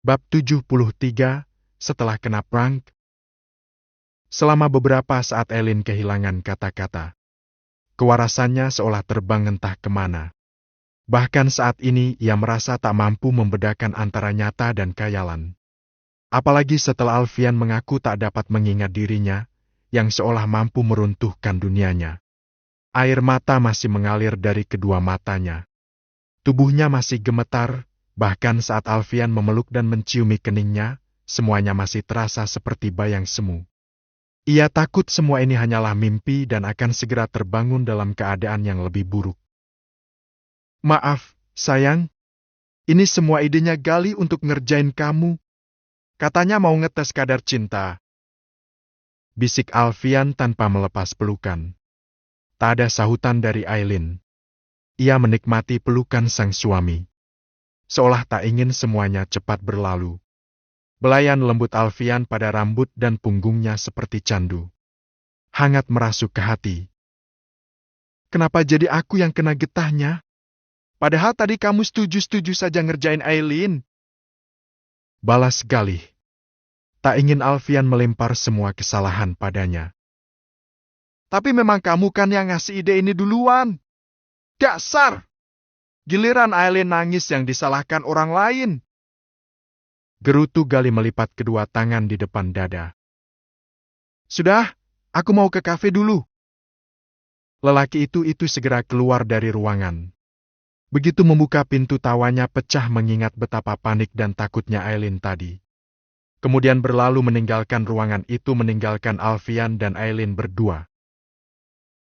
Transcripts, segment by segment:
Bab 73, setelah kena prank. Selama beberapa saat Eileen kehilangan kata-kata. Kewarasannya seolah terbang entah kemana. Bahkan saat ini ia merasa tak mampu membedakan antara nyata dan khayalan. Apalagi setelah Alfian mengaku tak dapat mengingat dirinya, yang seolah mampu meruntuhkan dunianya. Air mata masih mengalir dari kedua matanya. Tubuhnya masih gemetar, bahkan saat Alfian memeluk dan menciumi keningnya, semuanya masih terasa seperti bayang semu. Ia takut semua ini hanyalah mimpi dan akan segera terbangun dalam keadaan yang lebih buruk. "Maaf, sayang. Ini semua idenya Gali untuk ngerjain kamu. Katanya mau ngetes kadar cinta," bisik Alfian tanpa melepas pelukan. Tak ada sahutan dari Eileen. Ia menikmati pelukan sang suami. Seolah tak ingin semuanya cepat berlalu. Belayan lembut Alfian pada rambut dan punggungnya seperti candu. Hangat merasuk ke hati. "Kenapa jadi aku yang kena getahnya? Padahal tadi kamu setuju-setuju saja ngerjain Eileen," balas Galih. Tak ingin Alfian melempar semua kesalahan padanya. "Tapi memang kamu kan yang ngasih ide ini duluan. Dasar! Giliran Eileen nangis yang disalahkan orang lain," gerutu Gali melipat kedua tangan di depan dada. "Sudah, aku mau ke kafe dulu." Lelaki itu segera keluar dari ruangan. Begitu membuka pintu tawanya pecah mengingat betapa panik dan takutnya Eileen tadi. Kemudian berlalu meninggalkan ruangan itu meninggalkan Alfian dan Eileen berdua.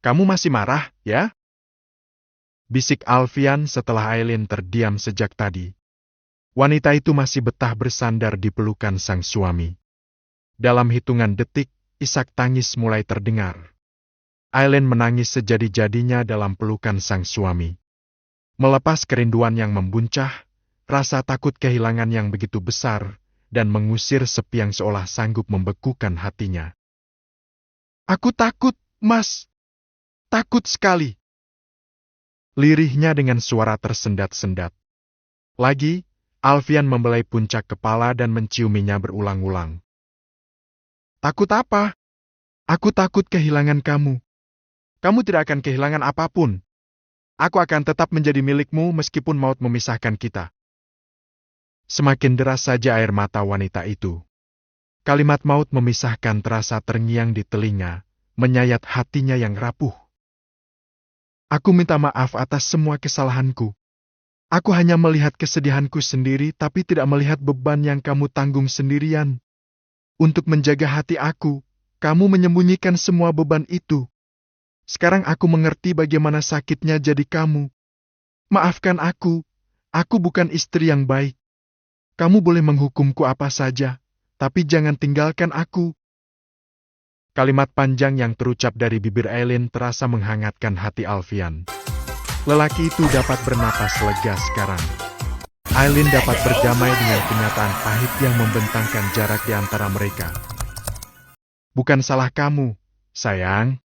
"Kamu masih marah, ya?" bisik Alfian setelah Eileen terdiam sejak tadi. Wanita itu masih betah bersandar di pelukan sang suami. Dalam hitungan detik, isak tangis mulai terdengar. Eileen menangis sejadi-jadinya dalam pelukan sang suami. Melepas kerinduan yang membuncah, rasa takut kehilangan yang begitu besar, dan mengusir sepi yang seolah sanggup membekukan hatinya. "Aku takut, Mas. Takut sekali," lirihnya dengan suara tersendat-sendat. Lagi, Alfian membelai puncak kepala dan menciuminya berulang-ulang. "Takut apa? Aku takut kehilangan kamu. Kamu tidak akan kehilangan apapun. Aku akan tetap menjadi milikmu meskipun maut memisahkan kita." Semakin deras saja air mata wanita itu. Kalimat maut memisahkan terasa terngiang di telinga, menyayat hatinya yang rapuh. "Aku minta maaf atas semua kesalahanku. Aku hanya melihat kesedihanku sendiri tapi tidak melihat beban yang kamu tanggung sendirian. Untuk menjaga hati aku, kamu menyembunyikan semua beban itu. Sekarang aku mengerti bagaimana sakitnya jadi kamu. Maafkan aku bukan istri yang baik. Kamu boleh menghukumku apa saja, tapi jangan tinggalkan aku." Kalimat panjang yang terucap dari bibir Eileen terasa menghangatkan hati Alfian. Lelaki itu dapat bernapas lega sekarang. Eileen dapat berdamai dengan kenyataan pahit yang membentangkan jarak di antara mereka. "Bukan salah kamu, sayang.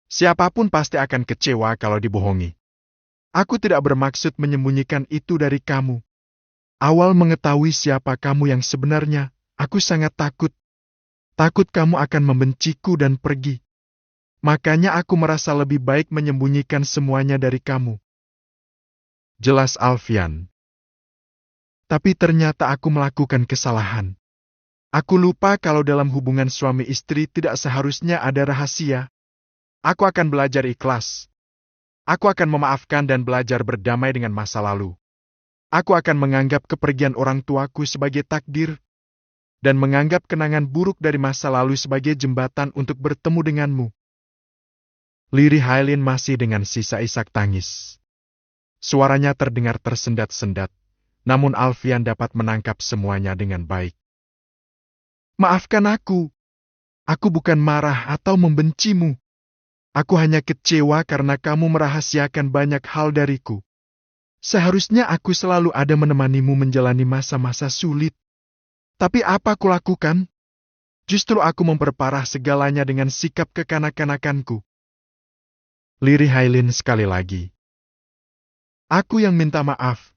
Siapapun pasti akan kecewa kalau dibohongi. Aku tidak bermaksud menyembunyikan itu dari kamu. Awal mengetahui siapa kamu yang sebenarnya, aku sangat takut. Takut kamu akan membenciku dan pergi. Makanya aku merasa lebih baik menyembunyikan semuanya dari kamu," jelas Alfian. "Tapi ternyata aku melakukan kesalahan. Aku lupa kalau dalam hubungan suami istri tidak seharusnya ada rahasia. Aku akan belajar ikhlas. Aku akan memaafkan dan belajar berdamai dengan masa lalu. Aku akan menganggap kepergian orang tuaku sebagai takdir, dan menganggap kenangan buruk dari masa lalu sebagai jembatan untuk bertemu denganmu." Lirih Eileen masih dengan sisa isak tangis. Suaranya terdengar tersendat-sendat, namun Alfian dapat menangkap semuanya dengan baik. "Maafkan aku. Aku bukan marah atau membencimu. Aku hanya kecewa karena kamu merahasiakan banyak hal dariku. Seharusnya aku selalu ada menemanimu menjalani masa-masa sulit. Tapi apa kulakukan? Justru aku memperparah segalanya dengan sikap kekanak-kanakanku." Lirih Eileen sekali lagi. "Aku yang minta maaf.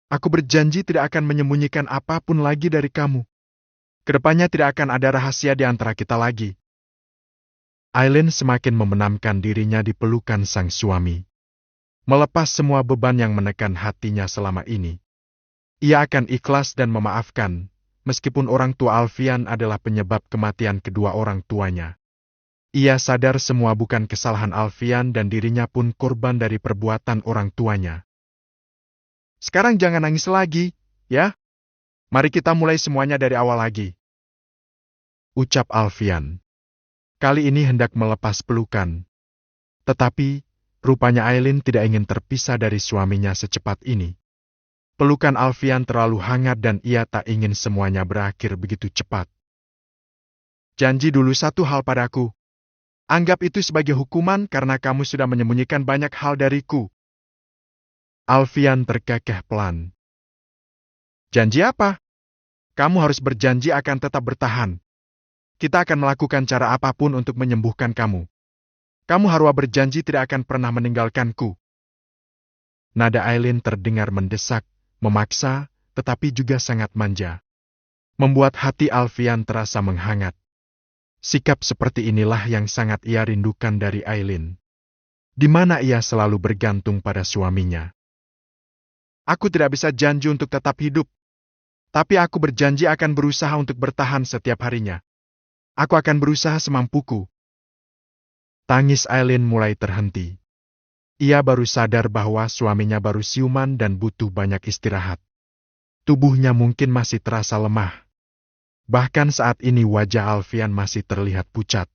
Aku berjanji tidak akan menyembunyikan apapun lagi dari kamu. Kedepannya tidak akan ada rahasia di antara kita lagi. Aileen semakin membenamkan dirinya di pelukan sang suami. Melepas semua beban yang menekan hatinya selama ini. Ia akan ikhlas dan memaafkan, meskipun orang tua Alfian adalah penyebab kematian kedua orang tuanya. Ia sadar semua bukan kesalahan Alfian dan dirinya pun korban dari perbuatan orang tuanya. Sekarang jangan nangis lagi, ya? Mari kita mulai semuanya dari awal lagi. Ucap Alfian. Kali ini hendak melepas pelukan. Tetapi, rupanya Aileen tidak ingin terpisah dari suaminya secepat ini. Pelukan Alfian terlalu hangat dan ia tak ingin semuanya berakhir begitu cepat. Janji dulu satu hal padaku. Anggap itu sebagai hukuman karena kamu sudah menyembunyikan banyak hal dariku. Alfian terkekeh pelan. Janji apa? Kamu harus berjanji akan tetap bertahan. Kita akan melakukan cara apapun untuk menyembuhkan kamu. Kamu harus berjanji tidak akan pernah meninggalkanku. Nada Aileen terdengar mendesak, memaksa, tetapi juga sangat manja. Membuat hati Alfian terasa menghangat. Sikap seperti inilah yang sangat ia rindukan dari Aileen. Di mana ia selalu bergantung pada suaminya. Aku tidak bisa janji untuk tetap hidup. Tapi aku berjanji akan berusaha untuk bertahan setiap harinya. Aku akan berusaha semampuku. Tangis Aileen mulai terhenti. Ia baru sadar bahwa suaminya baru siuman dan butuh banyak istirahat. Tubuhnya mungkin masih terasa lemah. Bahkan saat ini wajah Alfian masih terlihat pucat.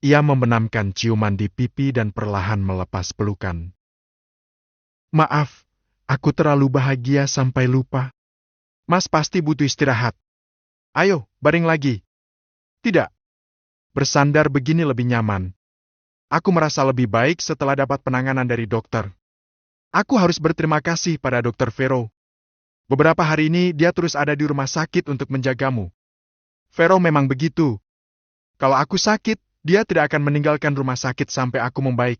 Ia membenamkan ciuman di pipi dan perlahan melepas pelukan. Maaf, aku terlalu bahagia sampai lupa. Mas pasti butuh istirahat. Ayo, baring lagi. Tidak. Bersandar begini lebih nyaman. Aku merasa lebih baik setelah dapat penanganan dari dokter. Aku harus berterima kasih pada Dr. Vero. Beberapa hari ini dia terus ada di rumah sakit untuk menjagamu. Vero memang begitu. Kalau aku sakit, dia tidak akan meninggalkan rumah sakit sampai aku membaik.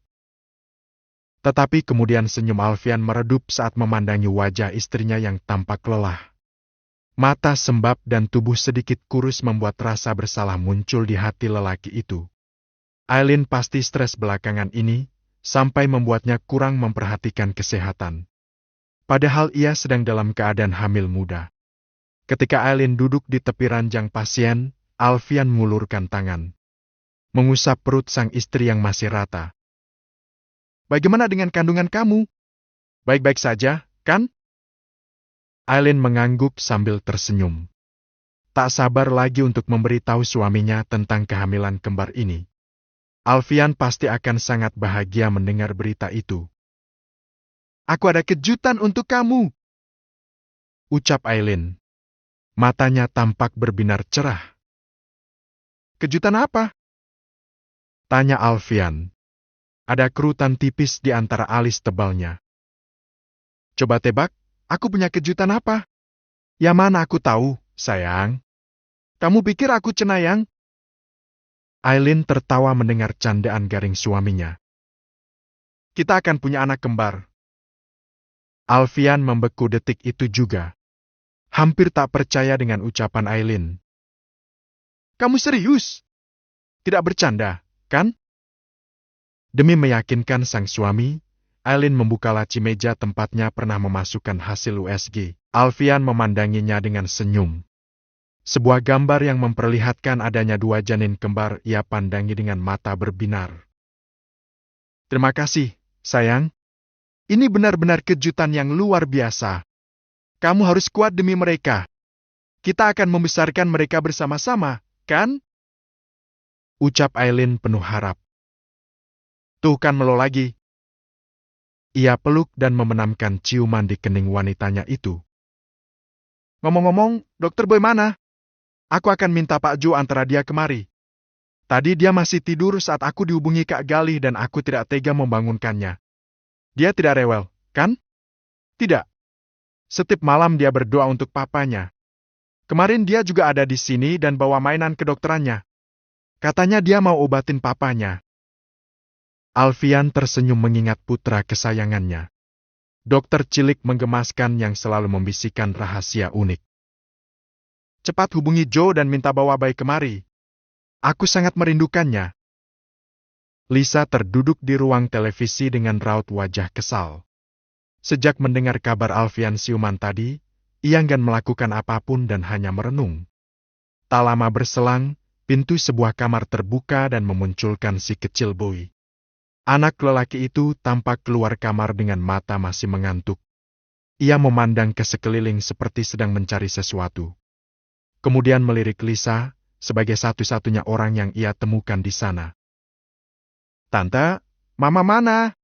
Tetapi kemudian senyum Alfian meredup saat memandangi wajah istrinya yang tampak lelah. Mata sembab dan tubuh sedikit kurus membuat rasa bersalah muncul di hati lelaki itu. Aileen pasti stres belakangan ini, sampai membuatnya kurang memperhatikan kesehatan. Padahal ia sedang dalam keadaan hamil muda. Ketika Aileen duduk di tepi ranjang pasien, Alfian mengulurkan tangan. Mengusap perut sang istri yang masih rata. Bagaimana dengan kandungan kamu? Baik-baik saja, kan? Aileen mengangguk sambil tersenyum. Tak sabar lagi untuk memberitahu suaminya tentang kehamilan kembar ini. Alfian pasti akan sangat bahagia mendengar berita itu. Aku ada kejutan untuk kamu, ucap Aileen. Matanya tampak berbinar cerah. Kejutan apa? Tanya Alfian. Ada kerutan tipis di antara alis tebalnya. Coba tebak, aku punya kejutan apa? Ya mana aku tahu, sayang. Kamu pikir aku cenayang? Aileen tertawa mendengar candaan garing suaminya. Kita akan punya anak kembar. Alfian membeku detik itu juga. Hampir tak percaya dengan ucapan Aileen. Kamu serius? Tidak bercanda, kan? Demi meyakinkan sang suami, Aileen membuka laci meja tempatnya pernah memasukkan hasil USG. Alfian memandanginya dengan senyum. Sebuah gambar yang memperlihatkan adanya dua janin kembar ia pandangi dengan mata berbinar. Terima kasih, sayang. Ini benar-benar kejutan yang luar biasa. Kamu harus kuat demi mereka. Kita akan membesarkan mereka bersama-sama, kan? Ucap Aileen penuh harap. Tuh kan melo lagi. Ia peluk dan memenamkan ciuman di kening wanitanya itu. Ngomong-ngomong, Dokter Boy mana? Aku akan minta Pak Jo antara dia kemari. Tadi dia masih tidur saat aku dihubungi Kak Galih dan aku tidak tega membangunkannya. Dia tidak rewel, kan? Tidak. Setiap malam dia berdoa untuk papanya. Kemarin dia juga ada di sini dan bawa mainan kedokterannya. Katanya dia mau obatin papanya. Alfian tersenyum mengingat putra kesayangannya. Dokter cilik menggemaskan yang selalu membisikkan rahasia unik. Cepat hubungi Joe dan minta bawa bayi kemari. Aku sangat merindukannya. Lisa terduduk di ruang televisi dengan raut wajah kesal. Sejak mendengar kabar Alfian siuman tadi, ia enggan melakukan apapun dan hanya merenung. Tak lama berselang, pintu sebuah kamar terbuka dan memunculkan si kecil Boy. Anak lelaki itu tampak keluar kamar dengan mata masih mengantuk. Ia memandang ke sekeliling seperti sedang mencari sesuatu. Kemudian melirik Lisa, sebagai satu-satunya orang yang ia temukan di sana. "Tante, Mama mana?"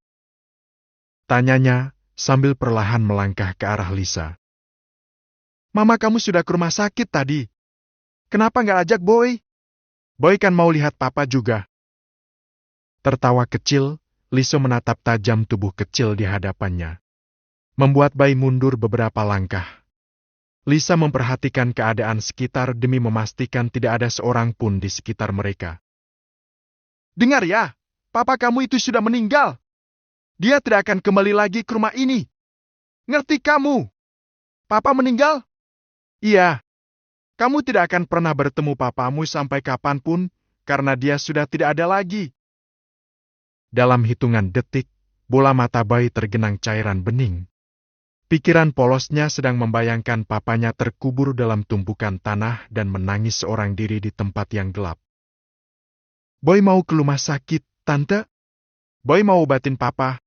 tanyanya, sambil perlahan melangkah ke arah Lisa. "Mama kamu sudah ke rumah sakit tadi. Kenapa nggak ajak Boy? Boy kan mau lihat Papa juga." Tertawa kecil, Lisa menatap tajam tubuh kecil di hadapannya. Membuat bayi mundur beberapa langkah. Lisa memperhatikan keadaan sekitar demi memastikan tidak ada seorang pun di sekitar mereka. "Dengar ya, Papa kamu itu sudah meninggal. Dia tidak akan kembali lagi ke rumah ini. Ngerti kamu? Papa meninggal? Iya. Kamu tidak akan pernah bertemu papamu sampai kapanpun, karena dia sudah tidak ada lagi." Dalam hitungan detik, bola mata bayi tergenang cairan bening. Pikiran polosnya sedang membayangkan papanya terkubur dalam tumpukan tanah dan menangis seorang diri di tempat yang gelap. "Boy mau ke rumah sakit, Tante. Boy mau obatin Papa.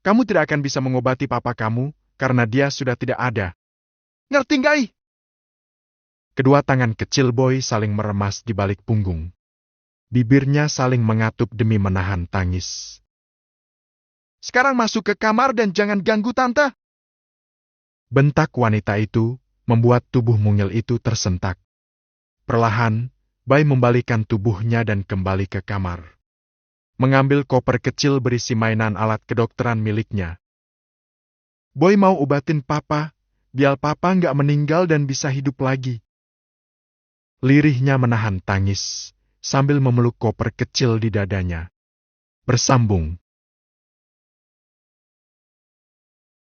Kamu tidak akan bisa mengobati Papa kamu, karena dia sudah tidak ada. Ngerti nggak, ih?" Kedua tangan kecil Boy saling meremas di balik punggung. Bibirnya saling mengatup demi menahan tangis. "Sekarang masuk ke kamar dan jangan ganggu Tante!" Bentak wanita itu membuat tubuh mungil itu tersentak. Perlahan, Boy membalikan tubuhnya dan kembali ke kamar. Mengambil koper kecil berisi mainan alat kedokteran miliknya. "Boy mau obatin Papa, biar Papa nggak meninggal dan bisa hidup lagi." Lirihnya menahan tangis, sambil memeluk koper kecil di dadanya. Bersambung.